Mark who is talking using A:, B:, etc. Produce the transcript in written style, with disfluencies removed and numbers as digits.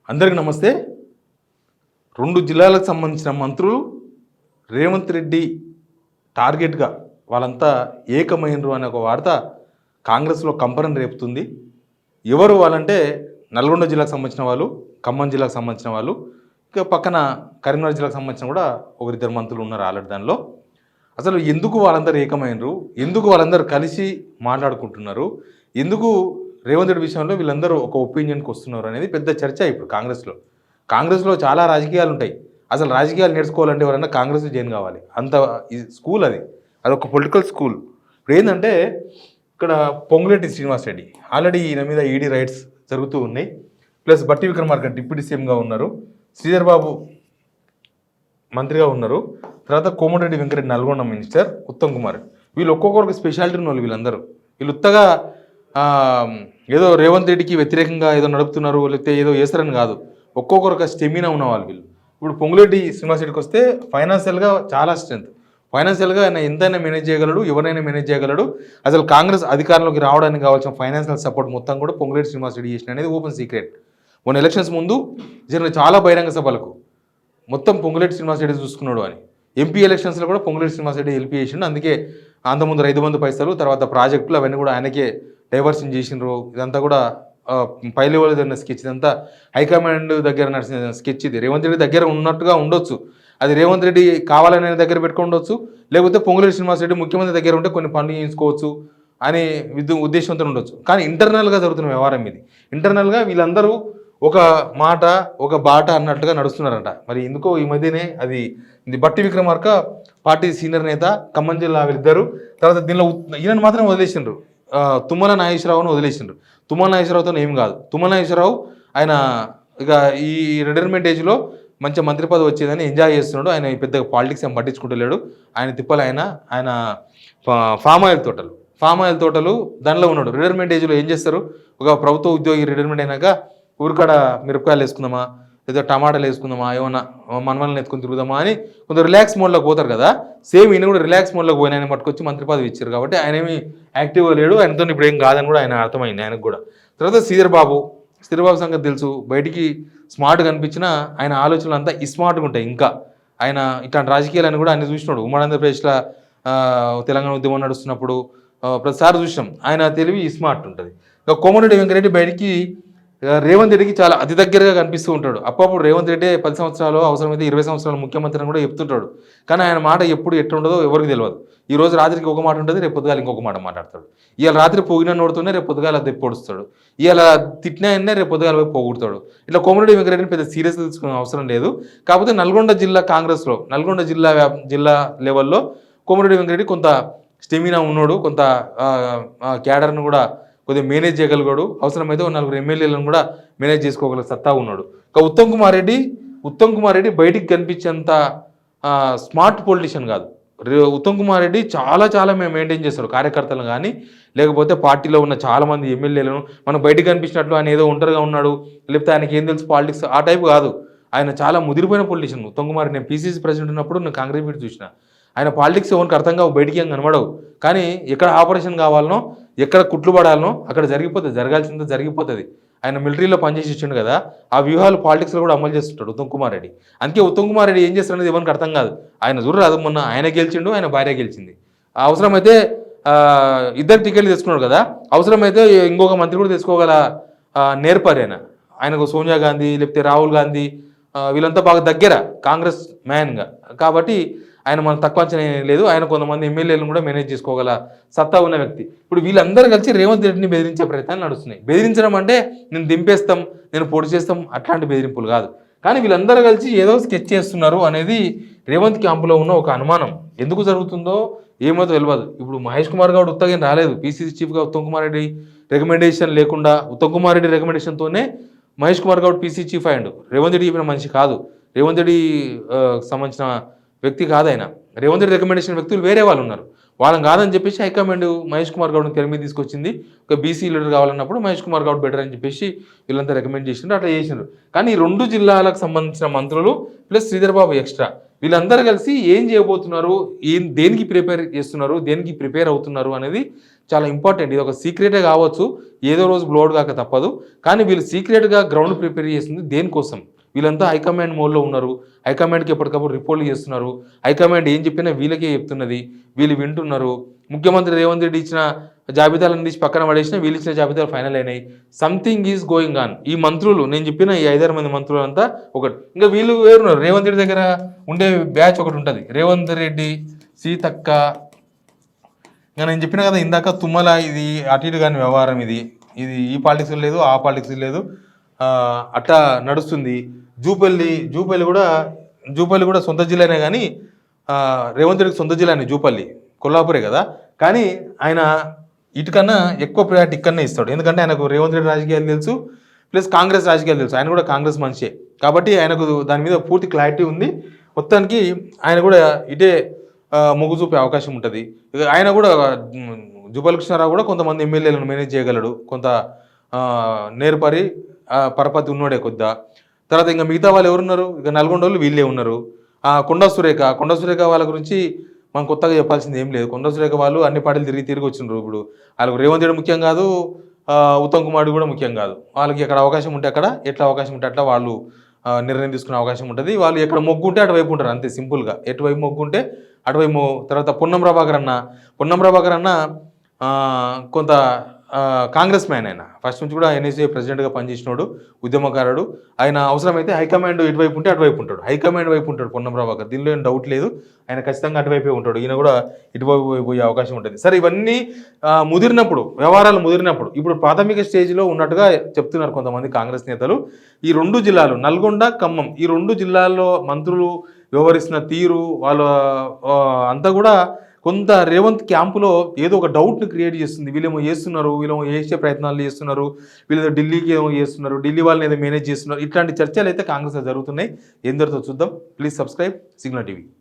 A: అందరికీ నమస్తే. 2 జిల్లాలకు సంబంధించిన మంత్రులు రేవంత్ రెడ్డి టార్గెట్గా వాళ్ళంతా ఏకమైనరు అనే ఒక వార్త కాంగ్రెస్లో కంపరం రేపుతుంది. ఎవరు వాళ్ళంటే నల్గొండ జిల్లాకు సంబంధించిన వాళ్ళు, ఖమ్మం జిల్లాకు సంబంధించిన వాళ్ళు, ఇక పక్కన కరీంనగర్ జిల్లాకు సంబంధించిన కూడా ఒకరిద్దరు మంత్రులు ఉన్నారు ఆల్రెడీ. దానిలో అసలు ఎందుకు వాళ్ళందరూ ఏకమైనరు, ఎందుకు వాళ్ళందరూ కలిసి మాట్లాడుకుంటున్నారు, ఎందుకు రేవంత్ రెడ్డి విషయంలో వీళ్ళందరూ ఒక ఒపీనియన్కి వస్తున్నారు అనేది పెద్ద చర్చ ఇప్పుడు కాంగ్రెస్లో చాలా రాజకీయాలు ఉంటాయి. అసలు రాజకీయాలు నేర్చుకోవాలంటే ఎవరైనా కాంగ్రెస్ జాయిన్ కావాలి. అంత స్కూల్ అది ఒక పొలిటికల్ స్కూల్. ఇప్పుడు ఏంటంటే ఇక్కడ పొంగులేటి శ్రీనివాస్ రెడ్డి ఆల్రెడీ ఈయన మీద ఈడీ రైట్స్ జరుగుతూ ఉన్నాయి. ప్లస్ బట్టి విక్రమార్క డిప్యూటీ సీఎంగా ఉన్నారు, శ్రీధర్ బాబు మంత్రిగా ఉన్నారు, తర్వాత కోమటిరెడ్డి వెంకరెడ్డి నల్గొండ మినిస్టర్, ఉత్తమ్ కుమార్. వీళ్ళు ఒక్కొక్కరికి స్పెషాలిటీ ఉన్న వాళ్ళు. వీళ్ళు ఉత్తగా ఏదో రేవంత్ రెడ్డికి వ్యతిరేకంగా ఏదో నడుపుతున్నారు లేకపోతే ఏదో వేస్తారని కాదు, ఒక్కొక్కరికి స్టెమినా ఉన్నవాళ్ళు వీళ్ళు. ఇప్పుడు పొంగులేటి శ్రీనివాస్ రెడ్డికి వస్తే ఫైనాన్షియల్గా చాలా స్ట్రెంత్, ఫైనాన్షియల్గా ఆయన ఎంతైనా మేనేజ్ చేయగలడు, ఎవరైనా మేనేజ్ చేయగలడు. అసలు కాంగ్రెస్ అధికారంలోకి రావడానికి కావాల్సిన ఫైనాన్షియల్ సపోర్ట్ మొత్తం కూడా పొంగులేటి శ్రీనివాస్ రెడ్డి చేసిన అనేది ఓపెన్ సీక్రెట్. మొన్న ఎలక్షన్స్ ముందు జరిగిన చాలా బహిరంగ సభలకు మొత్తం పొంగులేటి శ్రీనివాస్ రెడ్డి చూసుకున్నాడు అని. ఎంపీ ఎలక్షన్స్లో కూడా పొంగులేటి శ్రీనివాస్ రెడ్డి హెల్ప్ చేసిండు. అందుకే అంతకుముందు 5 పైసలు, తర్వాత ప్రాజెక్టులు అవన్నీ కూడా ఆయనకే డైవర్షన్ చేసినారు. ఇదంతా కూడా పై లెవెల్ జరిగిన స్కెచ్, ఇదంతా హైకమాండ్ దగ్గర నడిచిన స్కెచ్. ఇది రేవంత్ రెడ్డి దగ్గర ఉన్నట్టుగా ఉండొచ్చు, అది రేవంత్ రెడ్డి కావాలని దగ్గర పెట్టుకోవచ్చు, లేకపోతే పొంగులేటి శ్రీనివాస్ రెడ్డి ముఖ్యమంత్రి దగ్గర ఉంటే కొన్ని పనులు చేయించుకోవచ్చు అని ఉద్దేశంతో ఉండొచ్చు. కానీ ఇంటర్నల్గా జరుగుతున్న వ్యవహారం ఇది. ఇంటర్నల్గా వీళ్ళందరూ ఒక మాట ఒక బాట అన్నట్టుగా నడుస్తున్నారంట. మరి ఎందుకో ఈ మధ్యనే అది బట్టి విక్రమార్క పార్టీ సీనియర్ నేత, ఖమ్మం జిల్లా వీళ్ళిద్దరు. తర్వాత దీనిలో ఈయనను మాత్రం వదిలేసిండ్రు, తుమ్మల నాగేశ్వరరావును వదిలేసిండ్రు. తుమ్మల నాగేశ్వరరావుతో ఏం కాదు. తుమ్మల నాగేశ్వరరావు ఆయన ఇక ఈ రిటైర్మెంట్ ఏజ్లో మంచి మంత్రి పదవి వచ్చేదని ఎంజాయ్ చేస్తున్నాడు. ఆయన పెద్దగా పాలిటిక్స్ ఏం పట్టించుకుంటలేడు. ఆయన తిప్పలు ఆయన ఫామ్ ఆయిల్ తోటలు దానిలో ఉన్నాడు. రిటైర్మెంట్ ఏజ్లో ఏం చేస్తారు, ఒక ప్రభుత్వ ఉద్యోగి రిటైర్మెంట్ అయినాక ఊరికాడ మిరపకాయలు వేసుకుందామా, లేదా టమాటాలు వేసుకుందామా, ఏమన్నా మనమల్ని ఎత్తుకుని తిరుగుదామా అని కొంచెం రిలాక్స్ మోడ్లోకి పోతారు కదా. సేమ్ ఈయన కూడా రిలాక్స్ మోడ్లోకి పోయిన ఆయన పట్టుకొచ్చి మంత్రి పదవి ఇచ్చారు కాబట్టి ఆయన ఏమి యాక్టివ్గా లేడు. ఆయనతో ఇప్పుడు ఏం కాదని కూడా ఆయన అర్థమైంది ఆయనకు కూడా. తర్వాత శ్రీధర్ బాబు సంగతి తెలుసు, బయటికి స్మార్ట్గా అనిపించినా ఆయన ఆలోచనలు అంతా స్మార్ట్గా ఉంటాయి. ఇంకా ఆయన ఇట్లాంటి రాజకీయాలను కూడా ఆయన చూసినాడు. ఉమ్మడి ఆంధ్రప్రదేశ్లో తెలంగాణ ఉద్యమం నడుస్తున్నప్పుడు ప్రతిసారి చూసినాం. ఆయన తెలివి స్మార్ట్ ఉంటుంది. ఇక కోమటిరెడ్డి వెంకరెడ్డి బయటికి రేవంత్ రెడ్డికి చాలా అతి దగ్గరగా కనిపిస్తూ ఉంటాడు. అప్పుడప్పుడు రేవంత్ రెడ్డి 10 సంవత్సరాలు అవసరమైతే 20 సంవత్సరాలు ముఖ్యమంత్రి అని కూడా చెప్తుంటాడు. కానీ ఆయన మాట ఎప్పుడు ఎట్లుండదో ఎవరికి తెలియదు. ఈ రోజు రాత్రికి ఒక మాట ఉంటుంది, రేపు పొద్దుగాల ఇంకొక మాట మాట్లాడతాడు. ఇవాళ రాత్రి పోగిన నోడుతూనే రేపు పొద్దుగాల దెప్పి పొడుస్తాడు. ఇవాళ తిట్టినా రేపు పొద్దుగాల పోయి పోగొడతాడు. ఇట్లా కోమటిరెడ్డి వెంకరెడ్డిని పెద్ద సీరియస్గా తీసుకునే అవసరం లేదు. కాకపోతే నల్గొండ జిల్లా కాంగ్రెస్లో, నల్గొండ జిల్లా లెవెల్లో కోమటిరెడ్డి వెంకరెడ్డి కొంత స్టెమినా ఉన్నాడు, కొంత క్యాడర్ను కూడా కొద్దిగా మేనేజ్ చేయగలిగాడు. అవసరమైతే 4 ఎమ్మెల్యేలను కూడా మేనేజ్ చేసుకోగల సత్తా ఉన్నాడు. ఇక ఉత్తమ్ కుమార్ రెడ్డి బయటికి కనిపించేంత స్మార్ట్ పొలిటీషియన్ కాదు. ఉత్తమ్ కుమార్ రెడ్డి చాలా మేము మెయింటైన్ చేస్తాడు కార్యకర్తలను కానీ, లేకపోతే పార్టీలో ఉన్న చాలామంది ఎమ్మెల్యేలను. మనం బయటికి కనిపించినట్లు ఆయన ఏదో ఒంటరిగా ఉన్నాడు, లేకపోతే ఆయనకి ఏం తెలుసు పాలిటిక్స్, ఆ టైప్ కాదు. ఆయన చాలా ముదిరిపోయిన పొలిటీషియన్ ఉత్తమ్ కుమార్ రెడ్డి. నేను పీసీసీ ప్రెసిడెంట్ ఉన్నప్పుడు నేను కాంగ్రెస్ మీట్ చూసిన. ఆయన పాలిటిక్స్ ఎవరికి అర్థం కావు, బయటికి ఏం కనబడవు. కానీ ఎక్కడ ఆపరేషన్ కావాలనో, ఎక్కడ కుట్లు పడాలనో అక్కడ జరిగిపోతుంది, జరగాల్సిందో జరిగిపోతుంది. ఆయన మిలిటరీలో పనిచేసి ఇచ్చిండు కదా, ఆ వ్యూహాలు పాలిటిక్స్లో కూడా అమలు చేస్తుంటాడు ఉత్తమ్ కుమార్ రెడ్డి. అందుకే ఉత్తమ్ కుమార్ రెడ్డి ఏం చేస్తారనేది ఎవరికి అర్థం కాదు. ఆయన చూడరాదు, మొన్న ఆయన గెలిచిండు, ఆయన భార్య గెలిచింది. అవసరమైతే 2 టికెట్లు తెచ్చుకున్నాడు కదా, అవసరమైతే ఇంకొక మంత్రి కూడా తెచ్చుకోగల నేర్పరి ఆయనకు సోనియా గాంధీ లేకపోతే రాహుల్ గాంధీ వీళ్ళంతా బాగా దగ్గర కాంగ్రెస్ మ్యాన్గా. కాబట్టి ఆయన మనం తక్కువ అంచనా లేదు. ఆయన కొంతమంది ఎమ్మెల్యేలను కూడా మేనేజ్ చేసుకోగల సత్తా ఉన్న వ్యక్తి. ఇప్పుడు వీళ్ళందరూ కలిసి రేవంత్ రెడ్డిని బెదిరించే ప్రయత్నాలు నడుస్తున్నాయి. బెదిరించడం అంటే నేను దింపేస్తాం, నేను పొడి చేస్తాం అట్లాంటి బెదిరింపులు కాదు. కానీ వీళ్ళందరూ కలిసి ఏదో స్కెచ్ చేస్తున్నారు అనేది రేవంత్ క్యాంపులో ఉన్న ఒక అనుమానం. ఎందుకు జరుగుతుందో ఏమో తెలియదు. ఇప్పుడు మహేష్ కుమార్ గౌడ్ ఉత్తగా రాలేదు పీసీసీ చీఫ్గా. ఉత్తమ్ కుమార్ రెడ్డి రికమెండేషన్ లేకుండా, ఉత్తమ్ కుమార్ రెడ్డి రికమెండేషన్తోనే మహేష్ కుమార్ గౌడ్ పీసీ చీఫ్ అయ్యాడు. రేవంత్ రెడ్డి చెప్పిన మనిషి కాదు, రేవంత్ రెడ్డి సంబంధించిన వ్యక్తి కాదు ఆయన. రేవంత్ రెడ్డి రికమెండేషన్ వ్యక్తులు వేరే వాళ్ళు ఉన్నారు, వాళ్ళని కాదని చెప్పేసి హైకమాండ్ మహేష్ కుమార్ గౌడ్ని తెర మీద తీసుకొచ్చింది. ఒక బీసీ లీడర్ కావాలన్నప్పుడు మహేష్ కుమార్ గౌడ్ బెటర్ అని చెప్పేసి వీళ్ళంతా రికమెండ్ చేసిండ్రు, అట్లా చేసిండ్రు. కానీ 2 జిల్లాలకు సంబంధించిన మంత్రులు ప్లస్ శ్రీధర్ బాబు ఎక్స్ట్రా వీళ్ళందరూ కలిసి ఏం చేయబోతున్నారు, దేనికి ప్రిపేర్ చేస్తున్నారు, దేనికి ప్రిపేర్ అవుతున్నారు అనేది చాలా ఇంపార్టెంట్. ఇది ఒక సీక్రెటే కావచ్చు, ఏదో రోజు బ్లోడ్ కాక తప్పదు. కానీ వీళ్ళు సీక్రెట్గా గ్రౌండ్ ప్రిపేర్ చేస్తుంది దేనికోసం? వీళ్ళంతా హైకమాండ్ మోడ్లో ఉన్నారు. హైకమాండ్కి ఎప్పటికప్పుడు రిపోర్ట్లు చేస్తున్నారు. హైకమాండ్ ఏం చెప్పినా వీళ్ళకే చెప్తున్నది, వీళ్ళు వింటున్నారు. ముఖ్యమంత్రి రేవంత్ రెడ్డి ఇచ్చిన జాబితాలను తీసి పక్కన పడేసిన, వీళ్ళు ఇచ్చిన జాబితాలు ఫైనల్ అయినాయి. Something is going on. ఈ మంత్రులు, నేను చెప్పిన ఈ 5-6 మంది మంత్రులు అంతా ఒకటి. ఇంకా వీళ్ళు వేరున్నారు. రేవంత్ రెడ్డి దగ్గర ఉండే బ్యాచ్ ఒకటి ఉంటుంది, రేవంత్ రెడ్డి, సీతక్క. ఇంకా నేను చెప్పిన కదా ఇందాక, తుమ్మల ఇది అటు ఇటు కానీ వ్యవహారం, ఇది ఈ పాలిటిక్స్ లేదు, ఆ పాలిటిక్స్ లేదు, అట్టా నడుస్తుంది. జూపల్లి కూడా సొంత జిల్లానే, కానీ రేవంత్ రెడ్డికి సొంత జిల్లానే జూపల్లి, కొల్లాపురే కదా. కానీ ఆయన ఇటుకన్నా ఎక్కువ ప్రయారిటీ ఇక్కడనే ఇస్తాడు. ఎందుకంటే ఆయనకు రేవంత్ రెడ్డి రాజకీయాలు తెలుసు, ప్లస్ కాంగ్రెస్ రాజకీయాలు తెలుసు. ఆయన కూడా కాంగ్రెస్ మనిషే కాబట్టి ఆయనకు దాని మీద పూర్తి క్లారిటీ ఉంది. మొత్తానికి ఆయన కూడా ఇటే మొగ్గు చూపే అవకాశం ఉంటుంది. ఆయన కూడా జూపల్లి కృష్ణారావు కూడా కొంతమంది ఎమ్మెల్యేలను మేనేజ్ చేయగలడు, కొంత నేర్పరి పరపతి ఉన్నోడే కొద్దా. తర్వాత ఇంకా మిగతా వాళ్ళు ఎవరున్నారు, ఇక నల్గొండ వాళ్ళు వీళ్ళే ఉన్నారు. కొండా సురేఖ వాళ్ళ గురించి మనం కొత్తగా చెప్పాల్సింది ఏం లేదు. కొండా సురేఖ వాళ్ళు అన్ని పార్టీలు తిరిగి వచ్చిండ్రు. ఇప్పుడు వాళ్ళకు రేవంత్ రెడ్డి ముఖ్యం కాదు, ఉత్తమ్ కుమార్ కూడా ముఖ్యం కాదు. వాళ్ళకి ఎక్కడ అవకాశం ఉంటే అక్కడ, ఎట్లా అవకాశం ఉంటే అట్లా వాళ్ళు నిర్ణయం తీసుకునే అవకాశం ఉంటుంది. వాళ్ళు ఎక్కడ మొగ్గు ఉంటే అటువైపు ఉంటారు, అంతే సింపుల్గా. ఎటువైపు మొగ్గు ఉంటే అటువైపు. తర్వాత పొన్నం ప్రభాకర్ అన్న కొంత కాంగ్రెస్ మ్యాన్. ఆయన ఫస్ట్ నుంచి కూడా ఎన్ఎస్ఏ ప్రెసిడెంట్గా పనిచేసినాడు, ఉద్యమకారుడు. ఆయన అవసరమైతే హైకమాండ్ ఇటువైపు ఉంటే అటువైపు ఉంటాడు, హైకమాండ్ వైపు ఉంటాడు పొన్నం ప్రభాకర్. దీనిలో ఏం డౌట్ లేదు, ఆయన ఖచ్చితంగా అటువైపే ఉంటాడు. ఈయన కూడా ఇటువైపు పోయే అవకాశం ఉంటుంది. సరే, ఇవన్నీ వ్యవహారాలు ముదిరినప్పుడు ఇప్పుడు ప్రాథమిక స్టేజ్లో ఉన్నట్టుగా చెప్తున్నారు కొంతమంది కాంగ్రెస్ నేతలు. ఈ 2 జిల్లాలు, నల్గొండ, ఖమ్మం, ఈ 2 జిల్లాల్లో మంత్రులు వ్యవహరిస్తున్న తీరు, వాళ్ళ అంతా కూడా కొంత రేవంత్ క్యాంపులో ఏదో ఒక డౌట్ని క్రియేట్ చేస్తుంది. వీళ్ళేమో చేస్తున్నారు, వీళ్ళేమో చేసే ప్రయత్నాలు చేస్తున్నారు, వీళ్ళేదో ఢిల్లీకి ఏమో చేస్తున్నారు, ఢిల్లీ వాళ్ళని ఏదో మేనేజ్ చేస్తున్నారు. ఇట్లాంటి చర్చలు అయితే కాంగ్రెస్లో జరుగుతున్నాయి. ఏం జరుగుతుందో చూద్దాం. Please subscribe signal TV.